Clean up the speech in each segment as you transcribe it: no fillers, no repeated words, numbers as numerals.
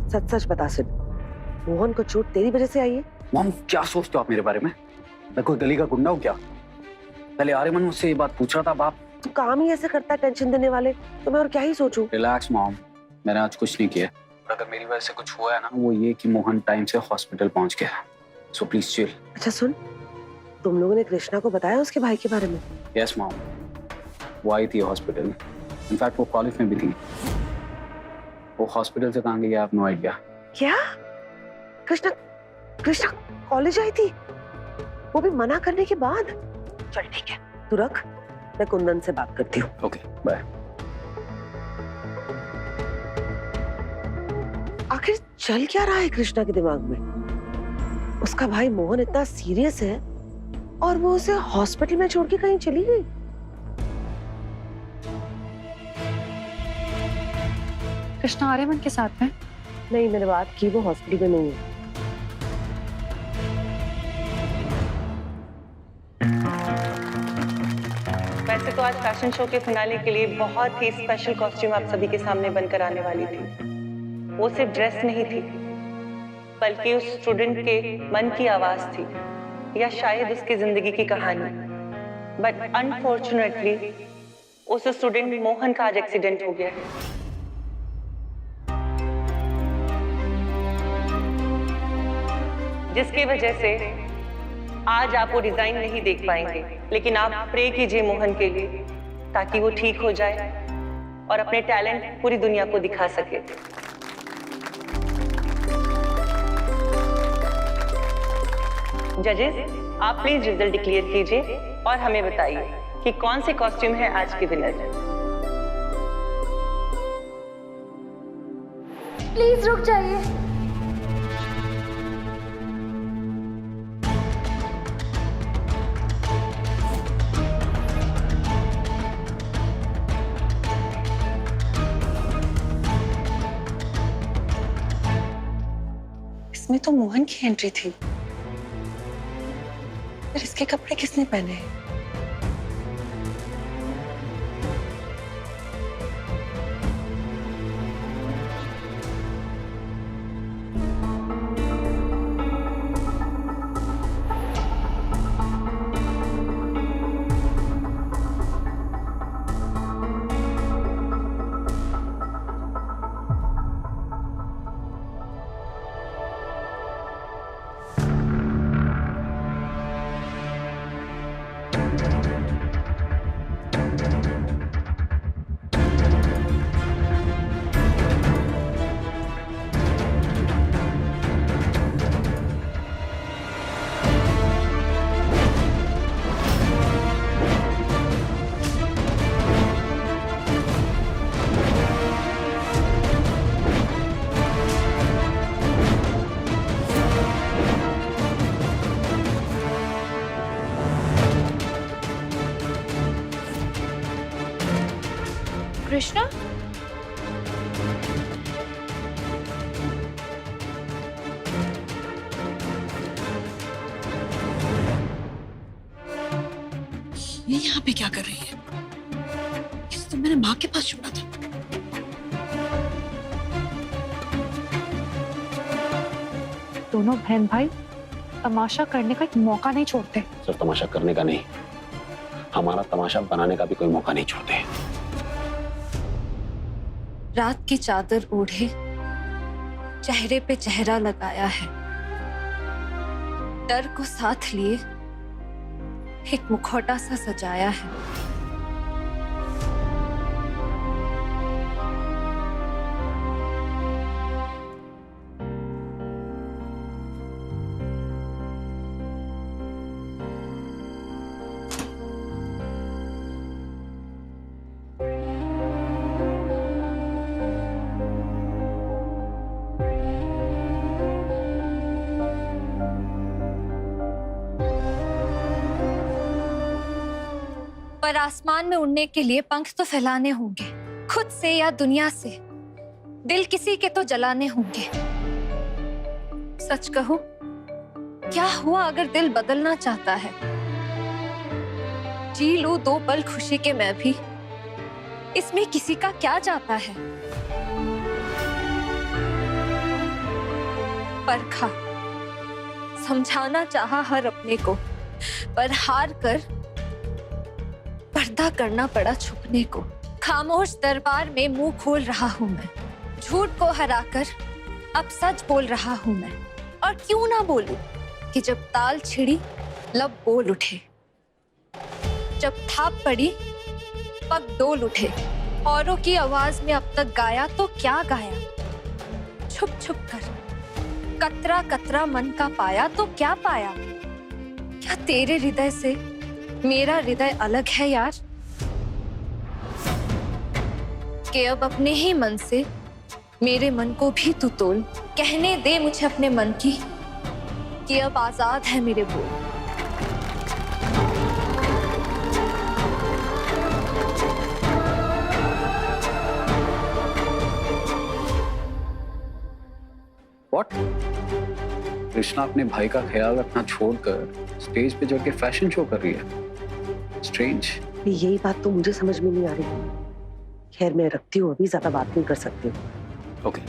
सच सच बता सिड, मोहन को चोट तेरी वजह से आई है? मॉम क्या सोचते हो आप मेरे बारे में? मैं कोई गली का गुंडा हूँ क्या? पहले आर्यमन मुझसे ये बात पूछ रहा था। बाप तू काम ही ऐसे करता है टेंशन देने वाले, तो मैं और क्या ही सोचूं? रिलैक्स मॉम, मैंने आज कुछ नहीं किया। और अगर मेरी वजह से कुछ हुआ है ना, वो ये कि मोहन टाइम से हॉस्पिटल पहुंच गया। So please chill. अच्छा सुन, तुम लोगों ने कृष्णा को बताया उसके भाई के बारे में? यस मॉम, वो आई थी हॉस्पिटल। इनफैक्ट वो कॉलेज में भी थी। वो हॉस्पिटल से कहाँ गई आप नो आइडिया। क्या? कृष्णा कृष्णा कॉलेज आई थी, वो भी मना करने के बाद? चल ठीक है, तू रख, मैं कुंदन से बात करती हूँ। Okay bye. आखिर चल क्या रहा है कृष्णा के दिमाग में? उसका भाई मोहन इतना सीरियस है और वो उसे हॉस्पिटल में छोड़ के कहीं चली गई। कृष्णा आर्यमन के साथ में? नहीं, मैंने बात की, वो हॉस्पिटल में नहीं है। वैसे तो आज फैशन शो के फिनाले के लिए बहुत ही स्पेशल कॉस्ट्यूम आप सभी के सामने बनकर आने वाली थी। वो सिर्फ ड्रेस नहीं थी, बल्कि उस स्टूडेंट के मन की आवाज थी, या शायद उसकी जिंदगी की कहानी। बट अनफॉर्चुनेटली उस स्टूडेंट मोहन का आज एक्सीडेंट हो गया है। जिसकी वजह से आज आप वो डिजाइन नहीं देख पाएंगे, लेकिन आप प्रे कीजिए मोहन के लिए, ताकि वो ठीक हो जाए और अपने टैलेंट पूरी दुनिया को दिखा सके। जजेस, आप प्लीज रिजल्ट डिक्लेयर कीजिए और हमें बताइए कि कौन से कॉस्ट्यूम है आज के विनर। प्लीज रुक जाइए। इसमें तो मोहन की एंट्री थी, फिर इसके कपड़े किसने पहने हैं? कृष्णा, ये यहाँ पे क्या कर रही है? इसे तो मैंने माँ के पास छोड़ा था। दोनों बहन भाई तमाशा करने का एक मौका नहीं छोड़ते। सिर्फ तमाशा करने का नहीं, हमारा तमाशा बनाने का भी कोई मौका नहीं छोड़ते। रात की चादर ओढ़े चेहरे पे चेहरा लगाया है, डर को साथ लिए एक मुखौटा सा सजाया है। पर आसमान में उड़ने के लिए पंख तो फैलाने होंगे, खुद से या दुनिया से। दिल किसी के तो जलाने होंगे। सच कहूं, क्या हुआ अगर दिल बदलना चाहता है? जी लूं 2 पल खुशी के मैं भी, इसमें किसी का क्या जाता है? परखा, समझाना चाहा हर अपने को, पर हार कर पर्दा करना पड़ा छुपने को। खामोश दरबार में मुंह खोल रहा हूं मैं, झूठ को हराकर अब सच बोल रहा हूं मैं। और क्यों ना बोलूं कि जब ताल छिड़ी लब बोल उठे, जब थाप पड़ी पग डोल उठे। औरों की आवाज में अब तक गाया तो क्या गाया, छुप छुप कर कतरा कतरा मन का पाया तो क्या पाया। क्या तेरे हृदय से मेरा हृदय अलग है यार, कि अब अपने ही मन से मेरे मन को भी तू तोल। कहने दे मुझे अपने मन की कि अब आजाद है मेरे बोल। What? कृष्णा अपने भाई का ख्याल रखना छोड़कर स्टेज पे चढ़ के फैशन शो कर रही है। स्ट्रेंज। यही बात तो मुझे समझ में नहीं आ रही। खैर मैं रखती हूँ, अभी ज्यादा बात नहीं कर सकती। ओके।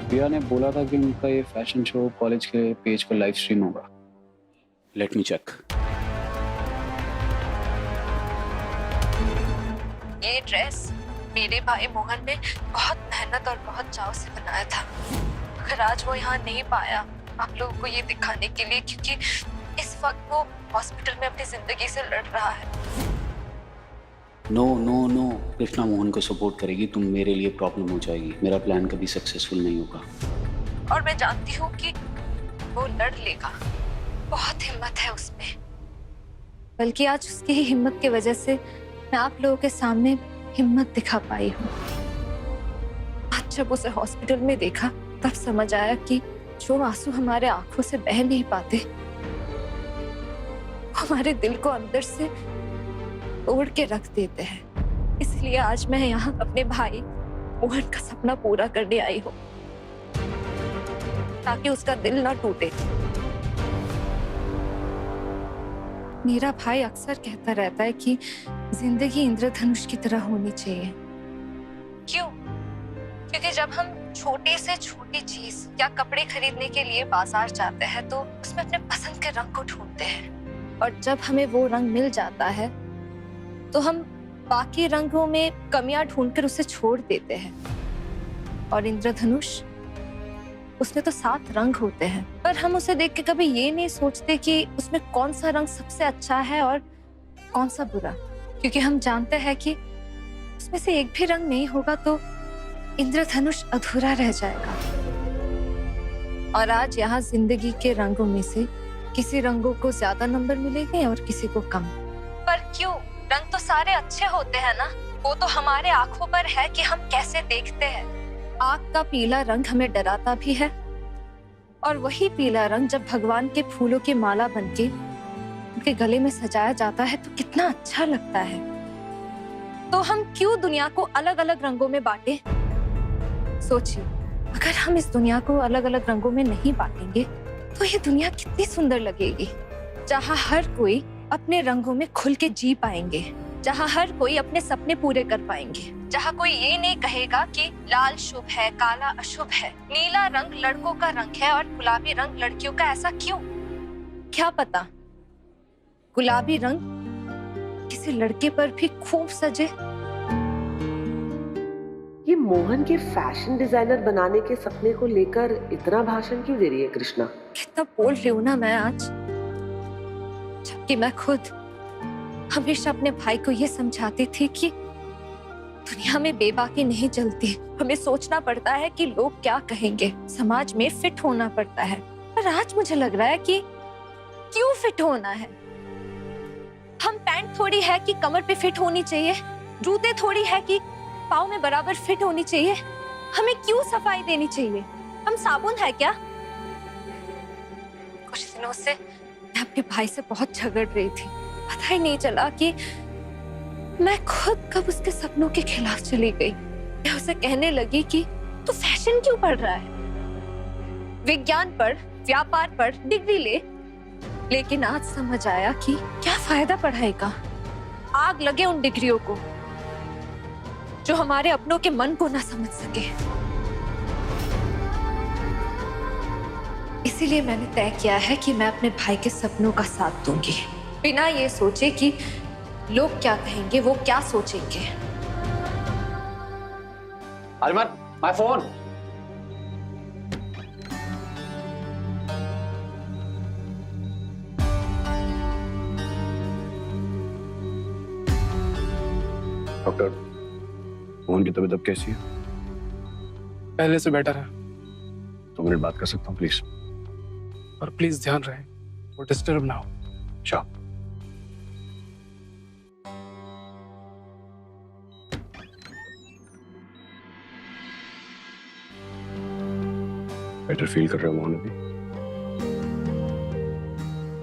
प्रिया ने बोला था कि उनका ये फैशन शो कॉलेज के पेज पर लाइव स्ट्रीम होगा। Let me check. ये ड्रेस मेरे भाई मोहन ने बहुत मेहनत और बहुत चाव से बनाया था। अगर आज वो यहाँ नहीं पाया आप लोगों को ये दिखाने के लिए, क्योंकि इस वक्त वो हॉस्पिटल में अपनी जिंदगी से लड़ रहा है। No no no, Krishna Mohan को सपोर्ट करेगी, तुम मेरे लिए प्रॉब्लम हो जाएगी। मेरा प्लान कभी सक्सेसफुल नहीं होगा। और मैं जानती हूँ कि वो लड़ लेगा, बहुत हिम्मत है उसमें। बल्कि आज उसकी ही हिम्मत की वजह से मैं आप लोगों के सामने हिम्मत दिखा पाई हूँ। आज जब उसे हॉस्पिटल में देखा तब समझ आया कि जो आंसू हमारे आंखों से बह नहीं पाते हमारे दिल को अंदर से तोड़ के रख देते हैं। इसलिए आज मैं यहाँ अपने भाई मोहन का सपना पूरा करने आई हूँ, ताकि उसका दिल ना टूटे। मेरा भाई अक्सर कहता रहता है कि जिंदगी इंद्रधनुष की तरह होनी चाहिए। क्यों? क्योंकि जब हम छोटी से छोटी चीज या कपड़े खरीदने के लिए बाजार जाते हैं तो उसमें अपने पसंद के रंग को ढूंढते हैं, और जब हमें वो रंग मिल जाता है तो हम बाकी रंगों में कमियां ढूंढकर उसे छोड़ देते हैं। और इंद्रधनुष, उसमें तो 7 रंग होते हैं, पर हम उसे देख के कभी ये नहीं सोचते कि उसमें कौन सा रंग सबसे अच्छा है और कौन सा बुरा, क्योंकि हम जानते हैं कि उसमें से एक भी रंग नहीं होगा तो इंद्रधनुष अधूरा रह जाएगा। और आज यहाँ जिंदगी के रंगों में से किसी रंगों को ज्यादा नंबर मिलेंगे और किसी को कम। पर क्यों? रंग तो सारे अच्छे होते हैं ना, वो तो हमारे आंखों पर है कि हम कैसे देखते हैं। आग का पीला रंग हमें डराता भी है, और वही पीला रंग जब भगवान के फूलों की माला बनके उनके गले में सजाया जाता है तो कितना अच्छा लगता है। तो हम क्यों दुनिया को अलग अलग रंगों में बांटे? सोचिए, अगर हम इस दुनिया को अलग अलग रंगों में नहीं बांटेंगे तो ये दुनिया कितनी सुंदर लगेगी, जहाँ हर कोई अपने रंगों में खुल के जी पाएंगे, जहाँ हर कोई अपने सपने पूरे कर पाएंगे, जहाँ कोई ये नहीं कहेगा कि लाल शुभ है, काला अशुभ है, नीला रंग लड़कों का रंग है और गुलाबी रंग लड़कियों का। ऐसा क्यों? क्या पता गुलाबी रंग किसी लड़के पर भी खूब सजे। ये मोहन के फैशन डिजाइनर बनाने के सपने को लेकर इतना भाषण क्यों दे रही है कृष्णा? कितना बोल रही हूँ ना मैं आज, जबकि मैं खुद हमेशा अपने भाई को ये समझाती थी कि दुनिया में बेबाकी नहीं चलती। हमें सोचना पड़ता है कि लोग क्या कहेंगे, समाज में फिट होना पड़ता है। पर आज मुझे लग रहा है कि क्यों फिट होना है? हम पैंट थोड़ी है कि कमर पे फिट होनी चाहिए, जूते थोड़ी है कि पाँव में बराबर फिट होनी चाहिए। हमें क्यों सफाई देनी चाहिए? हम साबुन है क्या? कुछ दिनों से मैं अपने भाई से बहुत झगड़ रही थी, पता ही नहीं चला कि मैं खुद कब उसके सपनों के खिलाफ चली गई। मैं उसे कहने लगी कि तू फैशन क्यों पढ़ रहा है, विज्ञान पढ़, व्यापार पढ़, डिग्री ले। लेकिन आज समझ आया कि क्या फायदा पढ़ाई का। आग लगे उन डिग्रियों को जो हमारे अपनों के मन को ना समझ सके। इसीलिए मैंने तय किया है कि मैं अपने भाई के सपनों का साथ दूंगी, बिना ये सोचे कि लोग क्या कहेंगे, वो क्या सोचेंगे। अरमान, माय फोन। डॉक्टर, मोहन की तबीयत अब कैसी है? पहले से बेटर है। 2 मिनट बात कर सकता हूँ प्लीज? और प्लीज ध्यान रहे वो डिस्टर्ब ना हो। श्योर। बेटर फील कर रहे हो मोहन अभी?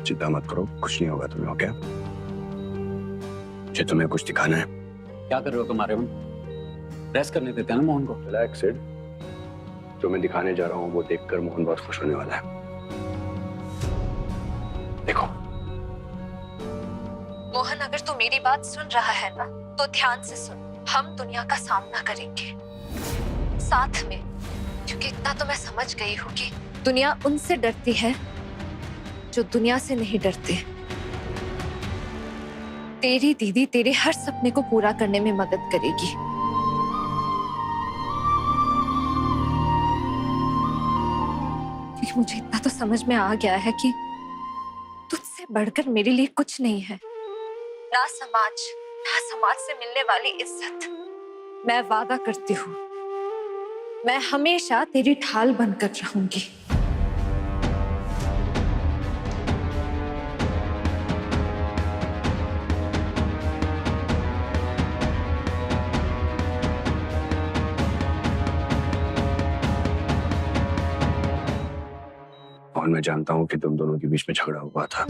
चिंता मत करो, कुछ नहीं होगा तुम्हें। ओके? मुझे तुम्हें कुछ दिखाना है। क्या कर रहे हो तुम आर्यमन? रेस्ट करने देते हैं ना मोहन को। रिलैक्स सिड। जो मैं दिखाने जा रहा हूँ वो देखकर मोहन बहुत खुश होने वाला है। देखो। मोहन, अगर तू मेरी बात सुन रहा है ना, तो ध्यान से सुन। हम दुनिया का सामना करेंगे साथ में, क्योंकि इतना तो मैं समझ गई हूँ कि दुनिया उनसे डरती है जो दुनिया से नहीं डरते। तेरी दीदी तेरे हर सपने को पूरा करने में मदद करेगी। क्योंकि मुझे इतना तो समझ में आ गया है कि तुझसे बढ़कर मेरे लिए कुछ नहीं है, ना समाज से मिलने वाली इज्जत। मैं वादा करती हूँ, मैं हमेशा तेरी ढाल बनकर रहूंगी। और मैं जानता हूँ कि तुम दोनों के बीच में झगड़ा हुआ था,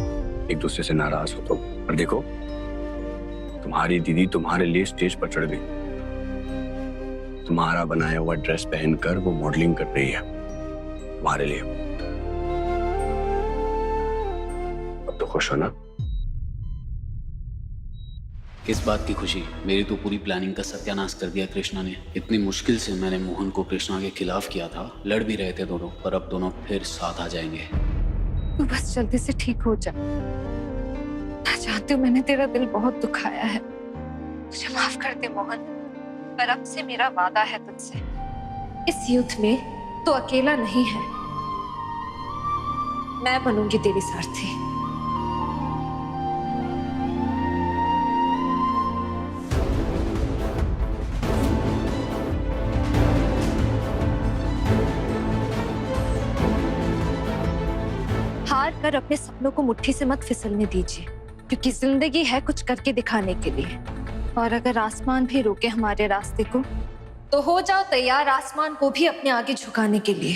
एक दूसरे से नाराज हो तो, पर देखो तुम्हारी दीदी तुम्हारे लिए स्टेज पर चढ़ गई। तुम्हारा बनाया हुआ ड्रेस पहनकर वो मॉडलिंग कर रही है तुम्हारे लिए। अब तो खुश हो ना? किस बात की खुशी? मेरी तो पूरी प्लानिंग का सत्यानाश कर दिया कृष्णा ने। इतनी मुश्किल से मैंने मोहन को कृष्णा के खिलाफ किया था। लड़ भी रहे थे दोनों, पर अब दोनों फिर साथ आ जाएंगे। तू बस जल्दी से ठीक हो जा। मैं जानती हूँ मैंने तेरा दिल बहुत दुखाया है, मुझे माफ कर दे मोहन। पर अब से मेरा वादा है तुझसे, इस युद्ध में तू अकेला नहीं है, मैं बनूंगी तेरी सारथी। हार कर अपने सपनों को मुट्ठी से मत फिसलने दीजिए, क्योंकि जिंदगी है कुछ करके दिखाने के लिए। और अगर आसमान भी रोके हमारे रास्ते को, तो हो जाओ तैयार आसमान को भी अपने आगे झुकाने के लिए।